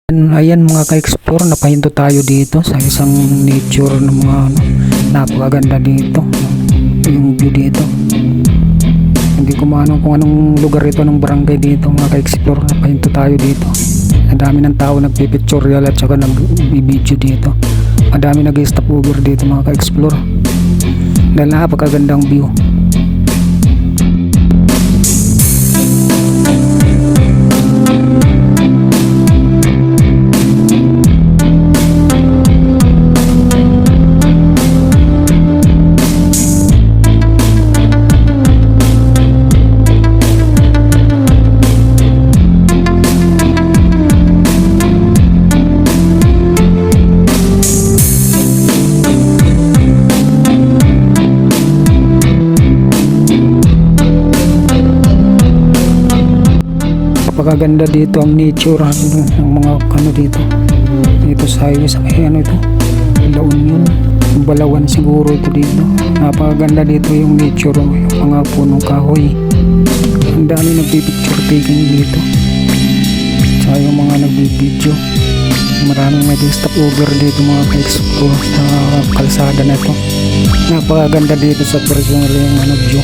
Ayan mga ka-explore, napahinto tayo dito sa isang nature ng mga napakaganda dito. Yung view dito. Hindi ko maano kung anong lugar ito ng barangay dito mga ka-explore. Napahinto tayo dito. Ang dami ng tao nagpipictorial at saka nag-video dito. Ang dami nag-stop over dito mga ka-explore. Dahil napakagandang view. Napakaganda dito ang nature ng mga ano dito sa highway sa may ano ito La Union, Balawan siguro ito dito. Napakaganda dito yung nature, yung mga punong kahoy. Ang dami nagpipicture taking dito sa yung mga nagbibideo. Maraming may stop over dito mga ka-explore sa kalsada na ito. Napakaganda dito sa personal yung view.